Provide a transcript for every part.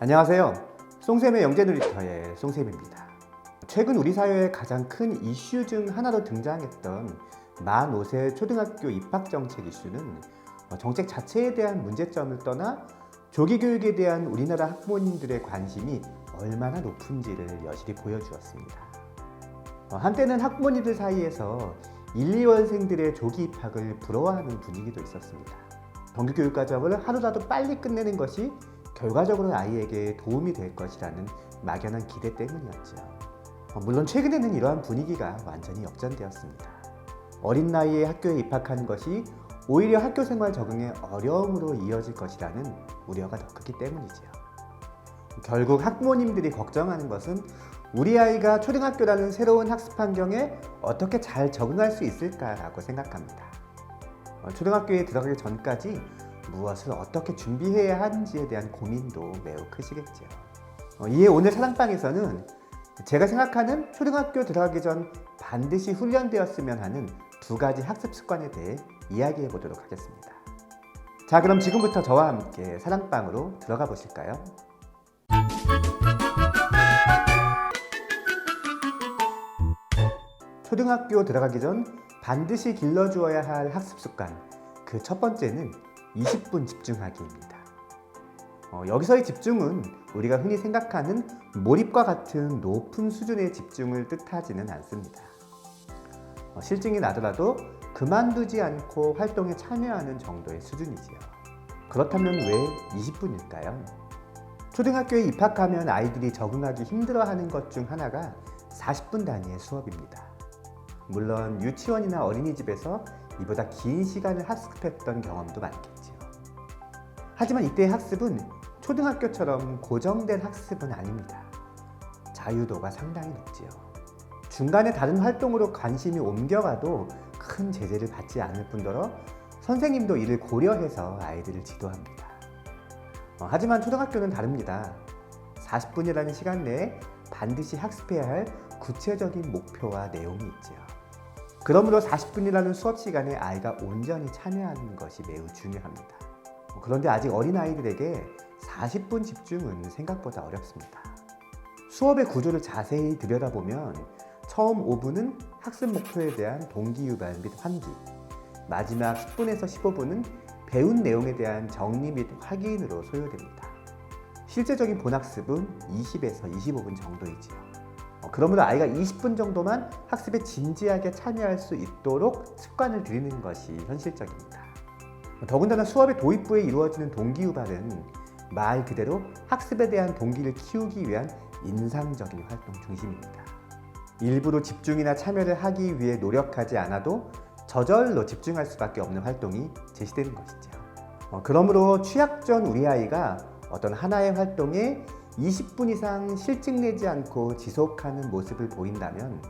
안녕하세요. 송쌤의 영재놀이터의 송쌤입니다. 최근 우리 사회의 가장 큰 이슈 중 하나로 등장했던 만 5세 초등학교 입학정책 이슈는 정책 자체에 대한 문제점을 떠나 조기 교육에 대한 우리나라 학부모님들의 관심이 얼마나 높은지를 여실히 보여주었습니다. 한때는 학부모님들 사이에서 1, 2월생들의 조기 입학을 부러워하는 분위기도 있었습니다. 정규 교육 과정을 하루라도 빨리 끝내는 것이 결과적으로 아이에게 도움이 될 것이라는 막연한 기대 때문이었죠. 물론 최근에는 이러한 분위기가 완전히 역전되었습니다. 어린 나이에 학교에 입학하는 것이 오히려 학교 생활 적응에 어려움으로 이어질 것이라는 우려가 더 크기 때문이죠. 결국 학부모님들이 걱정하는 것은 우리 아이가 초등학교라는 새로운 학습 환경에 어떻게 잘 적응할 수 있을까라고 생각합니다. 초등학교에 들어가기 전까지 무엇을 어떻게 준비해야 하는지에 대한 고민도 매우 크시겠죠. 이에 오늘 사랑방에서는 제가 생각하는 초등학교 들어가기 전 반드시 훈련되었으면 하는 두 가지 학습 습관에 대해 이야기해 보도록 하겠습니다. 자, 그럼 지금부터 저와 함께 사랑방으로 들어가 보실까요? 초등학교 들어가기 전 반드시 길러주어야 할 학습 습관, 그 첫 번째는 20분 집중하기입니다. 여기서의 집중은 우리가 흔히 생각하는 몰입과 같은 높은 수준의 집중을 뜻하지는 않습니다. 실증이 나더라도 그만두지 않고 활동에 참여하는 정도의 수준이지요. 그렇다면 왜 20분일까요? 초등학교에 입학하면 아이들이 적응하기 힘들어하는 것 중 하나가 40분 단위의 수업입니다. 물론 유치원이나 어린이집에서 이보다 긴 시간을 학습했던 경험도 많겠죠. 하지만 이때의 학습은 초등학교처럼 고정된 학습은 아닙니다. 자유도가 상당히 높지요. 중간에 다른 활동으로 관심이 옮겨가도 큰 제재를 받지 않을 뿐더러 선생님도 이를 고려해서 아이들을 지도합니다. 하지만 초등학교는 다릅니다. 40분이라는 시간 내에 반드시 학습해야 할 구체적인 목표와 내용이 있지요. 그러므로 40분이라는 수업 시간에 아이가 온전히 참여하는 것이 매우 중요합니다. 그런데 아직 어린 아이들에게 40분 집중은 생각보다 어렵습니다. 수업의 구조를 자세히 들여다보면 처음 5분은 학습 목표에 대한 동기유발 및 환기, 마지막 10분에서 15분은 배운 내용에 대한 정리 및 확인으로 소요됩니다. 실제적인 본학습은 20에서 25분 정도이지요. 그러므로 아이가 20분 정도만 학습에 진지하게 참여할 수 있도록 습관을 들이는 것이 현실적입니다. 더군다나 수업의 도입부에 이루어지는 동기유발은 말 그대로 학습에 대한 동기를 키우기 위한 인상적인 활동 중심입니다. 일부러 집중이나 참여를 하기 위해 노력하지 않아도 저절로 집중할 수밖에 없는 활동이 제시되는 것이죠. 그러므로 취학 전 우리 아이가 어떤 하나의 활동에 20분 이상 실증 내지 않고 지속하는 모습을 보인다면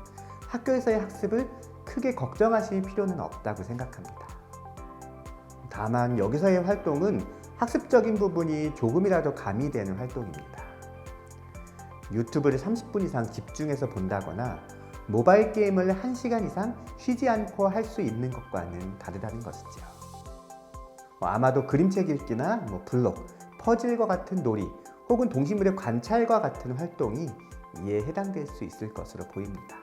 학교에서의 학습을 크게 걱정하실 필요는 없다고 생각합니다. 다만 여기서의 활동은 학습적인 부분이 조금이라도 가미되는 활동입니다. 유튜브를 30분 이상 집중해서 본다거나 모바일 게임을 1시간 이상 쉬지 않고 할 수 있는 것과는 다르다는 것이죠. 아마도 그림책 읽기나 블록, 퍼즐과 같은 놀이 혹은 동식물의 관찰과 같은 활동이 이에 해당될 수 있을 것으로 보입니다.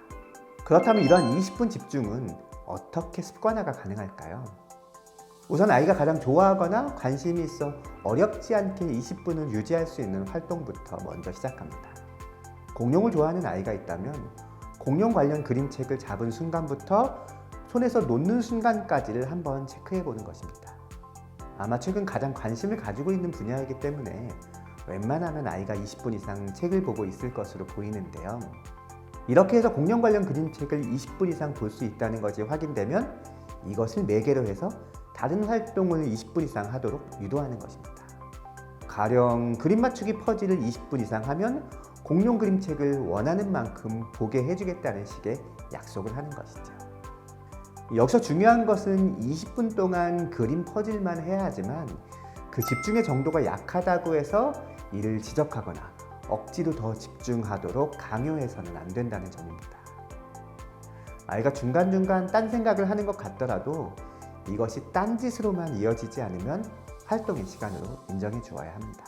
그렇다면 이러한 20분 집중은 어떻게 습관화가 가능할까요? 우선 아이가 가장 좋아하거나 관심이 있어 어렵지 않게 20분을 유지할 수 있는 활동부터 먼저 시작합니다. 공룡을 좋아하는 아이가 있다면 공룡 관련 그림책을 잡은 순간부터 손에서 놓는 순간까지를 한번 체크해 보는 것입니다. 아마 최근 가장 관심을 가지고 있는 분야이기 때문에 웬만하면 아이가 20분 이상 책을 보고 있을 것으로 보이는데요. 이렇게 해서 공룡 관련 그림책을 20분 이상 볼 수 있다는 것이 확인되면 이것을 매개로 해서 다른 활동을 20분 이상 하도록 유도하는 것입니다. 가령 그림 맞추기 퍼즐을 20분 이상 하면 공룡 그림책을 원하는 만큼 보게 해주겠다는 식의 약속을 하는 것이죠. 여기서 중요한 것은 20분 동안 그림 퍼즐만 해야 하지만 그 집중의 정도가 약하다고 해서 이를 지적하거나 억지로 더 집중하도록 강요해서는 안 된다는 점입니다. 아이가 중간중간 딴 생각을 하는 것 같더라도 이것이 딴짓으로만 이어지지 않으면 활동의 시간으로 인정해 주어야 합니다.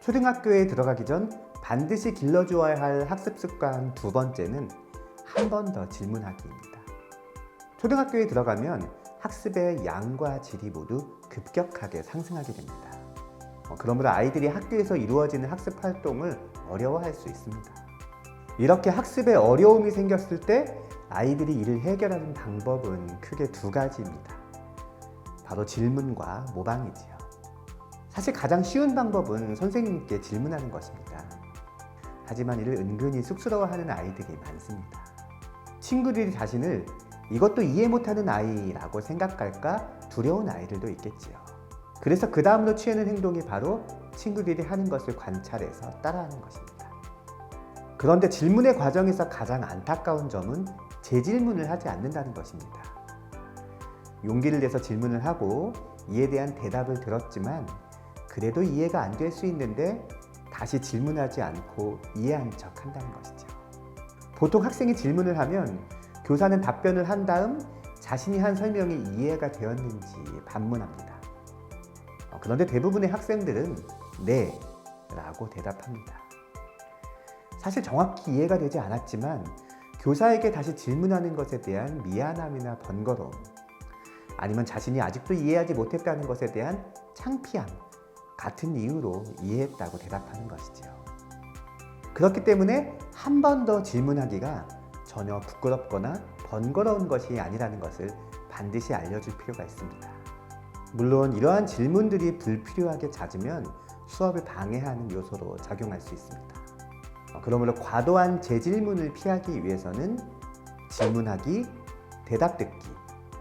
초등학교에 들어가기 전 반드시 길러주어야 할 학습 습관 두 번째는 한 번 더 질문하기입니다. 초등학교에 들어가면 학습의 양과 질이 모두 급격하게 상승하게 됩니다. 그러므로 아이들이 학교에서 이루어지는 학습 활동을 어려워할 수 있습니다. 이렇게 학습에 어려움이 생겼을 때 아이들이 이를 해결하는 방법은 크게 두 가지입니다. 바로 질문과 모방이지요. 사실 가장 쉬운 방법은 선생님께 질문하는 것입니다. 하지만 이를 은근히 쑥스러워하는 아이들이 많습니다. 친구들이 자신을 이것도 이해 못하는 아이라고 생각할까 두려운 아이들도 있겠지요. 그래서 그 다음으로 취하는 행동이 바로 친구들이 하는 것을 관찰해서 따라하는 것입니다. 그런데 질문의 과정에서 가장 안타까운 점은 재질문을 하지 않는다는 것입니다. 용기를 내서 질문을 하고 이에 대한 대답을 들었지만 그래도 이해가 안 될 수 있는데 다시 질문하지 않고 이해한 척 한다는 것이죠. 보통 학생이 질문을 하면 교사는 답변을 한 다음 자신이 한 설명이 이해가 되었는지 반문합니다. 그런데 대부분의 학생들은 네 라고 대답합니다. 사실 정확히 이해가 되지 않았지만 교사에게 다시 질문하는 것에 대한 미안함이나 번거로움, 아니면 자신이 아직도 이해하지 못했다는 것에 대한 창피함 같은 이유로 이해했다고 대답하는 것이지요. 그렇기 때문에 한 번 더 질문하기가 전혀 부끄럽거나 번거로운 것이 아니라는 것을 반드시 알려줄 필요가 있습니다. 물론 이러한 질문들이 불필요하게 잦으면 수업을 방해하는 요소로 작용할 수 있습니다. 그러므로 과도한 재질문을 피하기 위해서는 질문하기, 대답 듣기,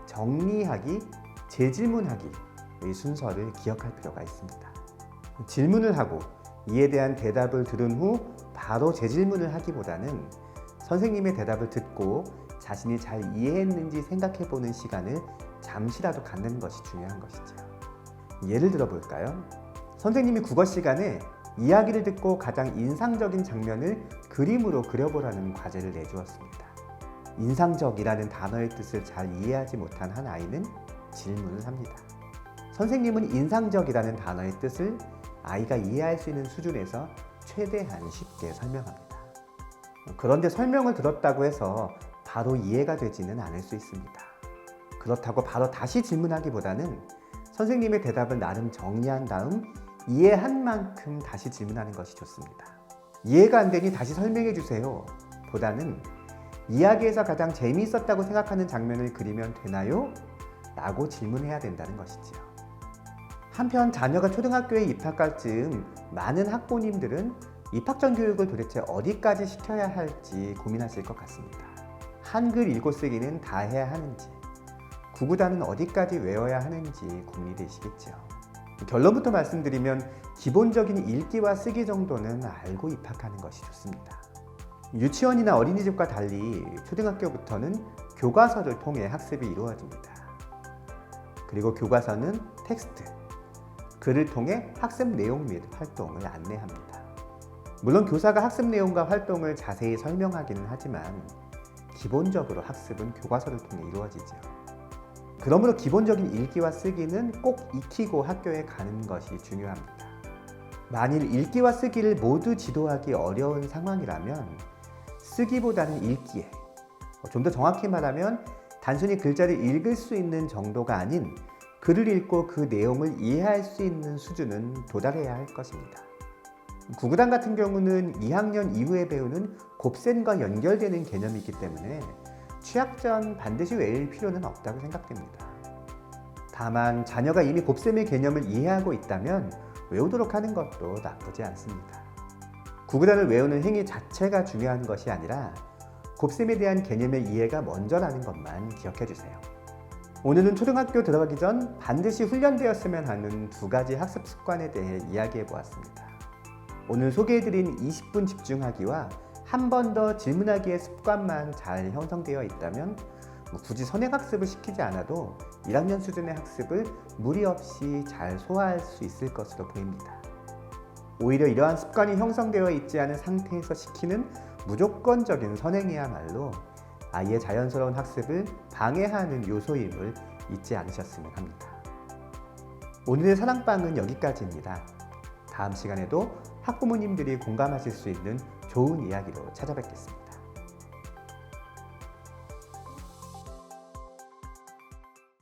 정리하기, 재질문하기의 순서를 기억할 필요가 있습니다. 질문을 하고 이에 대한 대답을 들은 후 바로 재질문을 하기보다는 선생님의 대답을 듣고 자신이 잘 이해했는지 생각해보는 시간을 잠시라도 갖는 것이 중요한 것이죠. 예를 들어 볼까요? 선생님이 국어 시간에 이야기를 듣고 가장 인상적인 장면을 그림으로 그려보라는 과제를 내주었습니다. 인상적이라는 단어의 뜻을 잘 이해하지 못한 한 아이는 질문을 합니다. 선생님은 인상적이라는 단어의 뜻을 아이가 이해할 수 있는 수준에서 최대한 쉽게 설명합니다. 그런데 설명을 들었다고 해서 바로 이해가 되지는 않을 수 있습니다. 그렇다고 바로 다시 질문하기보다는 선생님의 대답을 나름 정리한 다음 이해한 만큼 다시 질문하는 것이 좋습니다. 이해가 안 되니 다시 설명해 주세요 보다는 이야기에서 가장 재미있었다고 생각하는 장면을 그리면 되나요? 라고 질문해야 된다는 것이지요. 한편 자녀가 초등학교에 입학할 즈음 많은 학부모님들은 입학 전 교육을 도대체 어디까지 시켜야 할지 고민하실 것 같습니다. 한글 읽고 쓰기는 다 해야 하는지, 구구단은 어디까지 외워야 하는지 고민이 되시겠죠. 결론부터 말씀드리면 기본적인 읽기와 쓰기 정도는 알고 입학하는 것이 좋습니다. 유치원이나 어린이집과 달리 초등학교부터는 교과서를 통해 학습이 이루어집니다. 그리고 교과서는 텍스트, 글을 통해 학습 내용 및 활동을 안내합니다. 물론 교사가 학습 내용과 활동을 자세히 설명하기는 하지만 기본적으로 학습은 교과서를 통해 이루어지죠. 그러므로 기본적인 읽기와 쓰기는 꼭 익히고 학교에 가는 것이 중요합니다. 만일 읽기와 쓰기를 모두 지도하기 어려운 상황이라면 쓰기보다는 읽기에, 좀 더 정확히 말하면 단순히 글자를 읽을 수 있는 정도가 아닌 글을 읽고 그 내용을 이해할 수 있는 수준은 도달해야 할 것입니다. 구구단 같은 경우는 2학년 이후에 배우는 곱셈과 연결되는 개념이기 때문에 취학 전 반드시 외울 필요는 없다고 생각됩니다. 다만 자녀가 이미 곱셈의 개념을 이해하고 있다면 외우도록 하는 것도 나쁘지 않습니다. 구구단을 외우는 행위 자체가 중요한 것이 아니라 곱셈에 대한 개념의 이해가 먼저라는 것만 기억해 주세요. 오늘은 초등학교 들어가기 전 반드시 훈련되었으면 하는 두 가지 학습 습관에 대해 이야기해 보았습니다. 오늘 소개해드린 20분 집중하기와 한 번 더 질문하기의 습관만 잘 형성되어 있다면 굳이 선행학습을 시키지 않아도 1학년 수준의 학습을 무리 없이 잘 소화할 수 있을 것으로 보입니다. 오히려 이러한 습관이 형성되어 있지 않은 상태에서 시키는 무조건적인 선행이야말로 아이의 자연스러운 학습을 방해하는 요소임을 잊지 않으셨으면 합니다. 오늘의 사랑방은 여기까지입니다. 다음 시간에도 학부모님들이 공감하실 수 있는 좋은 이야기로 찾아뵙겠습니다.